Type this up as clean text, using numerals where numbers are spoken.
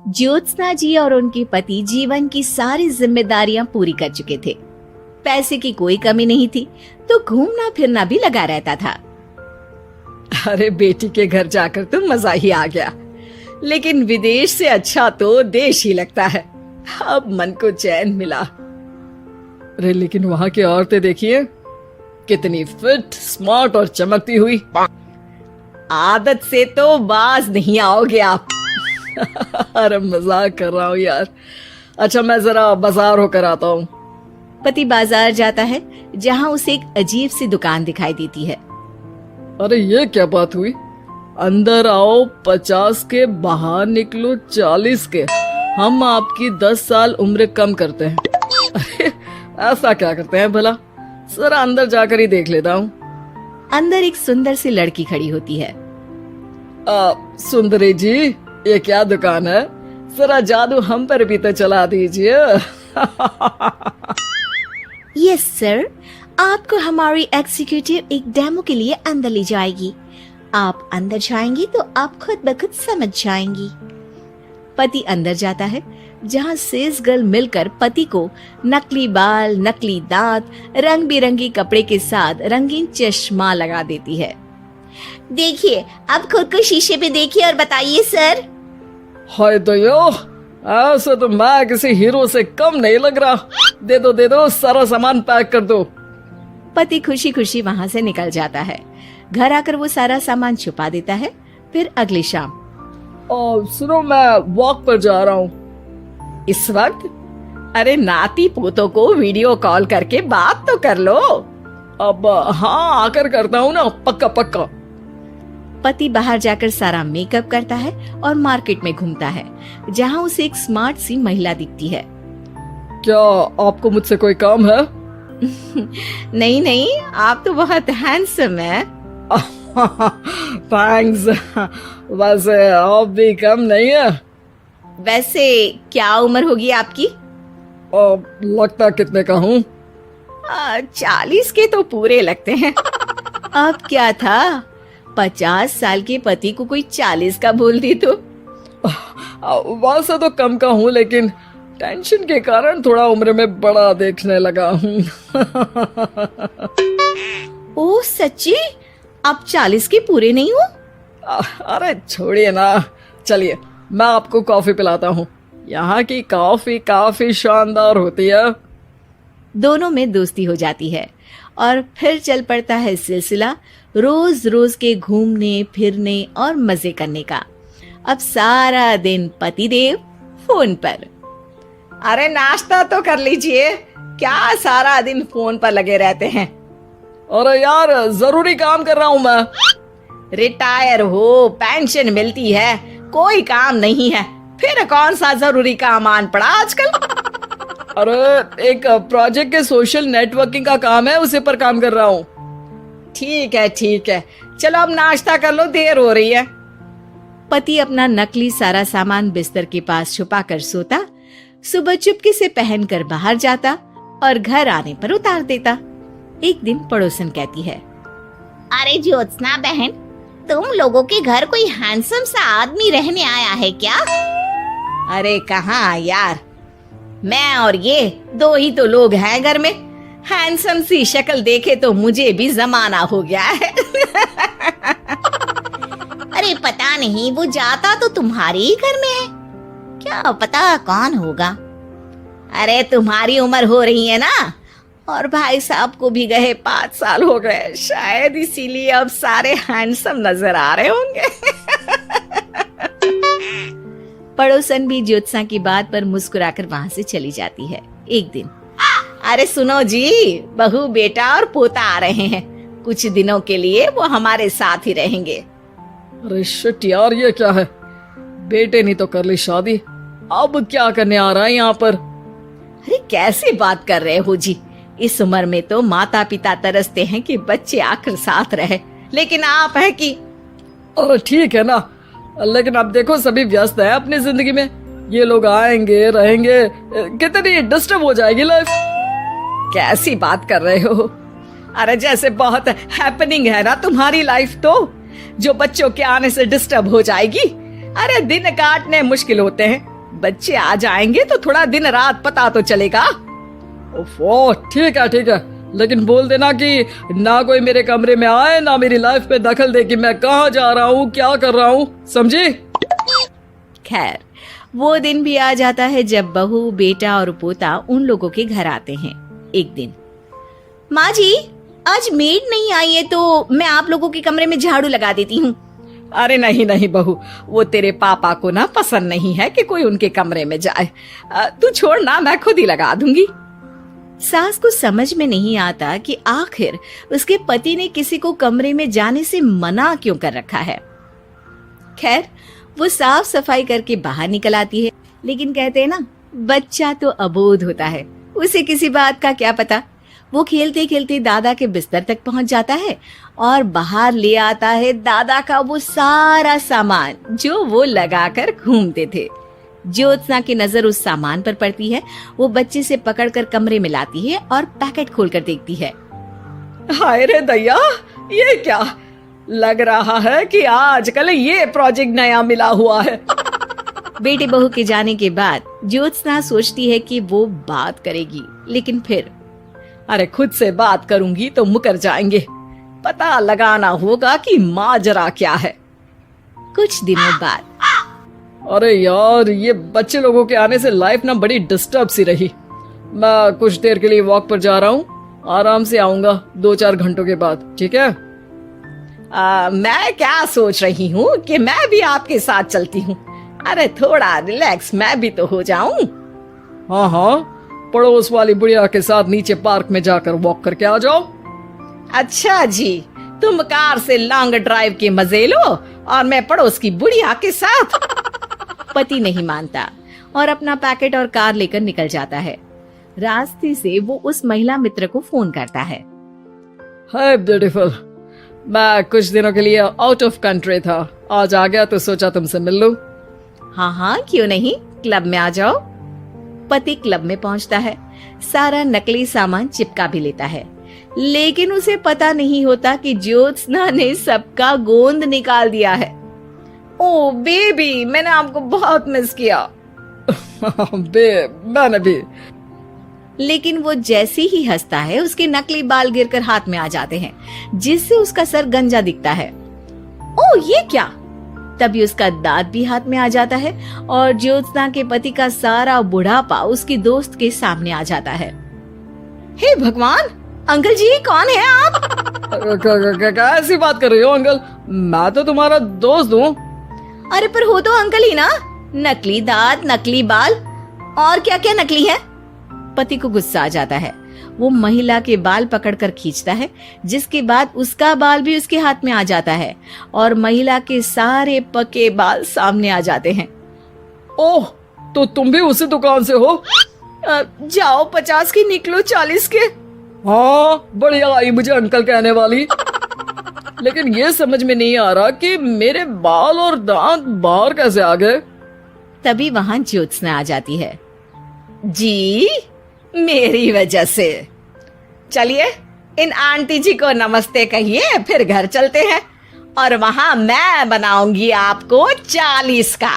ज्योत्सना जी और उनके पति जीवन की सारी जिम्मेदारियां पूरी कर चुके थे। पैसे की कोई कमी नहीं थी, तो घूमना फिरना भी लगा रहता था। अरे बेटी के घर जाकर तो मजा ही आ गया, लेकिन विदेश से अच्छा तो देश ही लगता है। अब मन को चैन मिला। अरे लेकिन वहां की औरतें देखिए, कितनी फिट, स्मार्ट और चमकती हुई। आदत से तो बाज नहीं आओगे आप। अरे मजाक कर रहा हूँ यार। अच्छा मैं जरा बाजार होकर आता हूँ। पति बाजार जाता है, जहाँ उसे एक अजीब सी दुकान दिखाई देती है। अरे ये क्या बात हुई? अंदर आओ 50 के, बाहर निकलो 40 के। हम आपकी 10 साल उम्र कम करते हैं। अरे ऐसा क्या करते हैं भला? जरा अंदर जाकर ही देख लेता हूँ। अंदर एक सुंदर सी लड़की खड़ी होती है। सुंदरी जी, ये क्या दुकान है? जरा जादू हम पर भी तो चला दीजिए। यस सर, आपको हमारी एग्जीक्यूटिव एक डेमो के लिए अंदर ले जाएगी। आप अंदर जाएंगी तो आप खुद ब खुद समझ जाएंगी। पति अंदर जाता है, जहाँ सेल्स गर्ल मिलकर पति को नकली बाल, नकली दांत, रंग बिरंगी कपड़े के साथ रंगीन चश्मा लगा देती है। देखिए, अब खुद को शीशे पे देखिए और बताइए सर। हाय दयो, ऐसे तो मैं किसी हीरो से कम नहीं लग रहा। दे दो, सारा सामान पैक कर दो। पति खुशी खुशी वहाँ से निकल जाता है। घर आकर वो सारा सामान छुपा देता है। फिर अगली शाम, सुनो मैं वॉक पर जा रहा हूँ। इस वक्त? अरे नाती पोतों को वीडियो कॉल करके बात तो कर लो। अब हाँ, आकर करता हूँ ना, पक्का पक्का। पति बाहर जाकर सारा मेकअप करता है और मार्केट में घूमता है, जहाँ उसे एक स्मार्ट सी महिला दिखती है। क्या आपको मुझसे कोई काम है? नहीं, आप तो बहुत हैंडसम है। थैंक्स। वैसे आप भी कम नहीं है। वैसे क्या उम्र होगी आपकी? लगता कितने का हूँ? 40 के तो पूरे लगते हैं। अब क्या था, 50 साल के पति को कोई 40 का बोल दी तो? वैसे तो कम का हूँ, लेकिन टेंशन के कारण थोड़ा उम्र में बड़ा देखने लगा हूँ। ओह सच्ची? आप 40 के पूरे नहीं हो? अरे छोड़िए ना, चलिए मैं आपको कॉफी पिलाता हूँ। यहाँ की कॉफी काफी शानदार होती है। दोनों में दोस्ती हो जाती है और फिर चल पड़ता है सिलसिला रोज रोज के घूमने फिरने और मजे करने का। अब सारा दिन पतिदेव फोन पर। अरे नाश्ता तो कर लीजिए, क्या सारा दिन फोन पर लगे रहते हैं? अरे यार जरूरी काम कर रहा हूँ मैं। रिटायर हो, पेंशन मिलती है, कोई काम नहीं है, फिर कौन सा जरूरी काम आन पड़ा आजकल? अरे एक प्रोजेक्ट के सोशल नेटवर्किंग का काम है, उसी पर काम कर रहा हूँ। ठीक है, चलो अब नाश्ता कर लो, देर हो रही है। पति अपना नकली सारा सामान बिस्तर के पास छुपा कर सोता, सुबह चुपके से पहनकर बाहर जाता और घर आने पर उतार देता। एक दिन पड़ोसन कहती है, अरे ज्योत्सना बहन, तुम लोगों के घर कोई हैंडसम सा आदमी रहने आया है क्या? अरे कहाँ यार, मैं और ये दो ही तो लोग हैं घर में। हैंडसम सी शक्ल देखे तो मुझे भी जमाना हो गया है। अरे पता नहीं, वो जाता तो तुम्हारे ही घर में है, क्या पता कौन होगा। अरे तुम्हारी उम्र हो रही है ना, और भाई साहब को भी गए 5 साल हो गए, शायद इसीलिए अब सारे हैंडसम नजर आ रहे होंगे। पड़ोसन भी ज्योत्सना की बात पर मुस्कुराकर वहां से चली जाती है। एक दिन, अरे सुनो जी, बहू बेटा और पोता आ रहे हैं, कुछ दिनों के लिए वो हमारे साथ ही रहेंगे। अरे शिट यार, ये क्या है? बेटे ने तो कर ली शादी, अब क्या करने आ रहा है यहाँ पर? अरे कैसे बात कर रहे हो जी, इस उम्र में तो माता पिता तरसते हैं कि बच्चे आकर साथ रहे, लेकिन आप है कि। अरे ठीक है ना, लेकिन अब देखो सभी व्यस्त है अपनी जिंदगी में, ये लोग आएंगे रहेंगे, कितनी डिस्टर्ब हो जाएगी लाइफ। कैसी बात कर रहे हो? अरे जैसे बहुत हैपनिंग है ना तुम्हारी लाइफ, तो जो बच्चों के आने से डिस्टर्ब हो जाएगी। अरे दिन काटने मुश्किल होते हैं, बच्चे आ जाएंगे तो थोड़ा दिन रात पता तो चलेगा। ओफो, ठीक है, लेकिन बोल देना कि ना कोई मेरे कमरे में आए, ना मेरी लाइफ पे दखल दे कि मैं कहाँ जा रहा हूँ, क्या कर रहा हूँ, समझी? खैर, वो दिन भी आ जाता है जब बहू, बेटा और पोता उन लोगों के घर आते हैं। एक दिन, माँ जी, आज मेड नहीं आई है तो मैं आप लोगों के कमरे में झाड़ू लगा देती हूँ। अरे नहीं बहू, वो तेरे पापा को ना पसंद नहीं है कि कोई उनके कमरे में जाए। तू छोड़ ना, मैं खुद ही लगा दूंगी। सास को समझ में नहीं आता कि आखिर उसके पति ने किसी को कमरे में जाने से मना क्यों कर रखा है। खैर, वो साफ सफाई करके बाहर निकल आती है, लेकिन कहते हैं ना, बच्चा तो अबोध होता है, उसे किसी बात का क्या पता। वो खेलते खेलते दादा के बिस्तर तक पहुंच जाता है और बाहर ले आता है दादा का वो सारा सामान जो वो लगाकर घूमते थे। ज्योत्सना की नजर उस सामान पर पड़ती है। वो बच्चे से पकड़कर कमरे में लाती है और पैकेट खोलकर देखती है। हाय रे दैया, ये क्या लग रहा है कि आजकल ये प्रोजेक्ट नया मिला हुआ है। बेटे बहू के जाने के बाद ज्योत्सना सोचती है कि वो बात करेगी, लेकिन फिर अरे खुद से बात करूंगी तो मुकर जाएंगे। पता लगाना होगा कि माजरा क्या है। कुछ दिनों बाद, अरे यार, ये बच्चे लोगों के आने से लाइफ ना बड़ी डिस्टर्ब सी रही। मैं कुछ देर के लिए वॉक पर जा रहा हूँ, आराम से आऊंगा 2-4 घंटों के बाद, ठीक है? मैं क्या सोच रही हूँ कि मैं भी आपके साथ चलती हूँ। अरे थोड़ा रिलैक्स मैं भी तो हो जाऊं। हाँ, पड़ोस वाली बुढ़िया के साथ नीचे पार्क में जाकर वॉक करके आ जाओ। अच्छा जी, तुम कार से लॉन्ग ड्राइव के मजे लो और मैं पड़ोस की बुढ़िया के साथ। पति नहीं मानता और अपना पैकेट और कार लेकर निकल जाता है। रास्ते से वो उस महिला मित्र को फोन करता है। हाय ब्यूटीफुल, मैं कुछ दिनों के लिए आउट ऑफ कंट्री था, आज आ गया तो सोचा तुमसे मिल लूं। हाँ, क्यों नहीं, क्लब में आ जाओ। पति क्लब में पहुंचता है, सारा नकली सामान चिपका भी लेता है, लेकिन उसे पता नहीं होता कि ज्योत्सना ने सबका गोंद निकाल दिया है। ओ बेबी, मैंने आपको बहुत मिस किया। मैंने भी। लेकिन वो जैसे ही हंसता है, उसके नकली बाल गिरकर हाथ में आ जाते हैं, जिससे उसका सर गंजा दिखता है। ओ ये क्या! तभी उसका दांत भी हाथ में आ जाता है और ज्योत्सना के पति का सारा बुढ़ापा उसकी दोस्त के सामने आ जाता है। हे भगवान, अंकल जी कौन है आप? कैसी बात कर रही हो अंकल, मैं तो तुम्हारा दोस्त हूँ। अरे पर हो तो अंकल ही ना। नकली दांत, नकली बाल और क्या क्या नकली है। पति को गुस्सा आ जाता है। वो महिला के बाल पकड़कर खींचता है, जिसके बाद उसका बाल भी उसके हाथ में आ जाता है और महिला के सारे पके बाल सामने आ जाते हैं। ओह, तो तुम भी उसी दुकान से हो? जाओ 50 की निकलो 40 के। हाँ, बढ़िया आई मुझे अंकल कहने वाली। लेकिन ये समझ में नहीं आ रहा कि मेरे बाल और दांत बाहर कैसे आ गए। तभी वहां ज्योत्सना आ जाती है। जी, मेरी वजह से। चलिए इन आंटी जी को नमस्ते कहिए, फिर घर चलते हैं और वहां मैं बनाऊंगी आपको 40 का।